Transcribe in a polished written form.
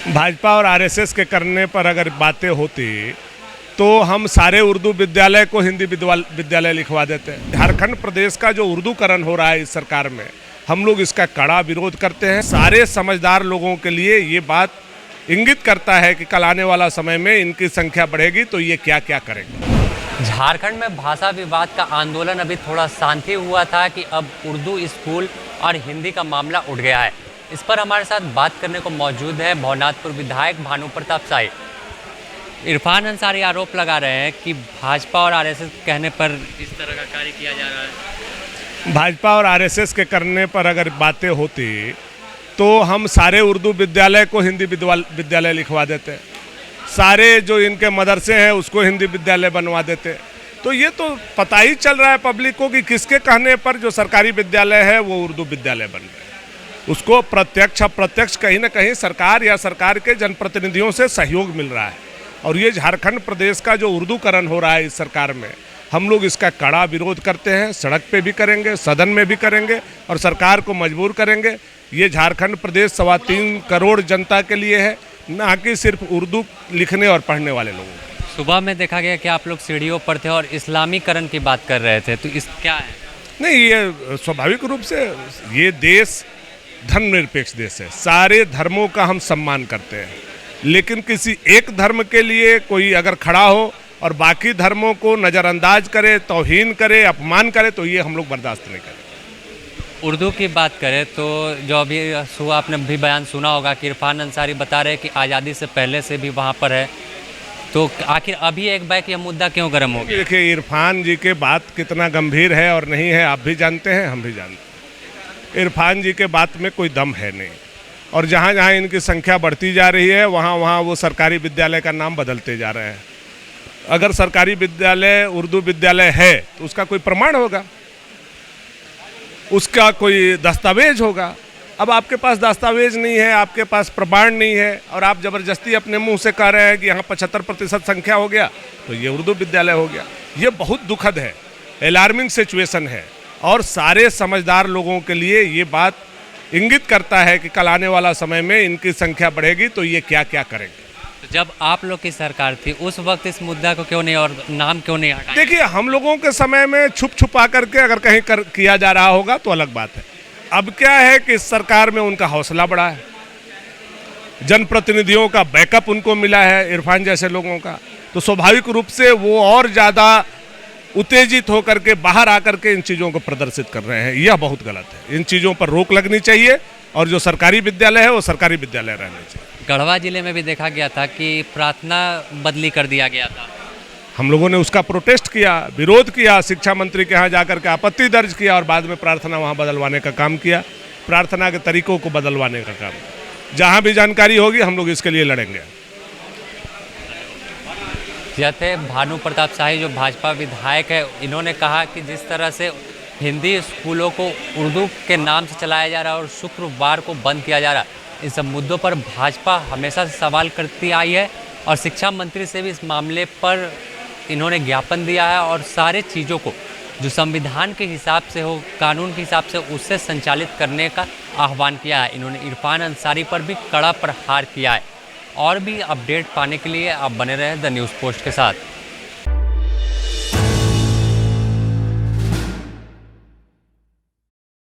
भाजपा और आरएसएस के करने पर अगर बातें होती तो हम सारे उर्दू विद्यालय को हिंदी विद्यालय लिखवा देते हैं। झारखंड प्रदेश का जो उर्दूकरण हो रहा है इस सरकार में, हम लोग इसका कड़ा विरोध करते हैं। सारे समझदार लोगों के लिए ये बात इंगित करता है कि कल आने वाला समय में इनकी संख्या बढ़ेगी तो ये क्या क्या करेंगे। झारखंड में भाषा विवाद का आंदोलन अभी थोड़ा शांति हुआ था कि अब उर्दू स्कूल और हिंदी का मामला उठ गया है। इस पर हमारे साथ बात करने को मौजूद है भवनाथपुर विधायक भानु प्रताप शाही। इरफान अंसारी आरोप लगा रहे हैं कि भाजपा और आरएसएस के कहने पर इस तरह का कार्य किया जा रहा है। भाजपा और आरएसएस के करने पर अगर बातें होती तो हम सारे उर्दू विद्यालय को हिंदी विद्यालय लिखवा देते, सारे जो इनके मदरसे हैं उसको हिंदी विद्यालय बनवा देते। तो ये तो पता ही चल रहा है पब्लिक को कि किसके कहने पर जो सरकारी विद्यालय है वो उर्दू विद्यालय बन गए। उसको प्रत्यक्ष अप्रत्यक्ष कहीं ना कहीं सरकार या सरकार के जनप्रतिनिधियों से सहयोग मिल रहा है। और ये झारखंड प्रदेश का जो उर्दूकरण हो रहा है इस सरकार में, हम लोग इसका कड़ा विरोध करते हैं। सड़क पे भी करेंगे, सदन में भी करेंगे और सरकार को मजबूर करेंगे। ये झारखंड प्रदेश 3.25 करोड़ जनता के लिए है, ना कि सिर्फ उर्दू लिखने और पढ़ने वाले लोगों को। सुबह में देखा गया कि आप लोग सीढ़ियों पर थे और इस्लामीकरण की बात कर रहे थे, तो इस क्या है? नहीं, ये स्वाभाविक रूप से ये देश धर्मनिरपेक्ष देश है। सारे धर्मों का हम सम्मान करते हैं, लेकिन किसी एक धर्म के लिए कोई अगर खड़ा हो और बाकी धर्मों को नज़रअंदाज करे, तौहीन करे, अपमान करे, तो ये हम लोग बर्दाश्त नहीं करें। उर्दू की बात करें तो जो अभी सुबह आपने भी बयान सुना होगा कि इरफान अंसारी बता रहे हैं कि आज़ादी से पहले से भी वहाँ पर है, तो आखिर अभी एक बैक यह मुद्दा क्यों गर्म हो गया? देखिए, इरफान जी के बात कितना गंभीर है और नहीं है आप भी जानते हैं, हम भी जानते हैं। इरफान जी के बात में कोई दम है नहीं, और जहाँ जहाँ इनकी संख्या बढ़ती जा रही है वहाँ वहाँ वो सरकारी विद्यालय का नाम बदलते जा रहे हैं। अगर सरकारी विद्यालय उर्दू विद्यालय है तो उसका कोई प्रमाण होगा, उसका कोई दस्तावेज होगा। अब आपके पास दस्तावेज नहीं है, आपके पास प्रमाण नहीं है, और आप ज़बरदस्ती अपने मुंह से कह रहे हैं कि यहाँ 75% संख्या हो गया तो ये उर्दू विद्यालय हो गया। ये बहुत दुखद है, अलार्मिंग सिचुएशन है, और सारे समझदार लोगों के लिए ये बात इंगित करता है कि कल आने वाला समय में इनकी संख्या बढ़ेगी तो ये क्या क्या करेंगे। तो जब आप लोग की सरकार थी उस वक्त इस मुद्दा को क्यों नहीं और नाम क्यों नहीं हटाया? देखिए, हम लोगों के समय में छुप छुपा करके अगर कहीं किया जा रहा होगा तो अलग बात है। अब क्या है कि इस सरकार में उनका हौसला बढ़ा है, जनप्रतिनिधियों का बैकअप उनको मिला है, इरफान जैसे लोगों का, तो स्वाभाविक रूप से वो और ज़्यादा उत्तेजित होकर के बाहर आकर के इन चीज़ों को प्रदर्शित कर रहे हैं। यह बहुत गलत है। इन चीज़ों पर रोक लगनी चाहिए, और जो सरकारी विद्यालय है वो सरकारी विद्यालय रहने चाहिए। गढ़वा जिले में भी देखा गया था कि प्रार्थना बदली कर दिया गया था। हम लोगों ने उसका प्रोटेस्ट किया, विरोध किया, शिक्षा मंत्री के यहाँ जाकर के आपत्ति दर्ज किया, और बाद में प्रार्थना वहाँ बदलवाने का काम किया, प्रार्थना के तरीकों को बदलवाने का काम। जहाँ भी जानकारी होगी हम लोग इसके लिए लड़ेंगे। यह थे भानु प्रताप शाही, जो भाजपा विधायक है। इन्होंने कहा कि जिस तरह से हिंदी स्कूलों को उर्दू के नाम से चलाया जा रहा है और शुक्रवार को बंद किया जा रहा है, इन सब मुद्दों पर भाजपा हमेशा से सवाल करती आई है, और शिक्षा मंत्री से भी इस मामले पर इन्होंने ज्ञापन दिया है, और सारे चीज़ों को जो संविधान के हिसाब से हो, कानून के हिसाब से, उससे संचालित करने का आह्वान किया है। इन्होंने इरफान अंसारी पर भी कड़ा प्रहार किया है। और भी अपडेट पाने के लिए आप बने रहें द न्यूज़ पोस्ट के साथ।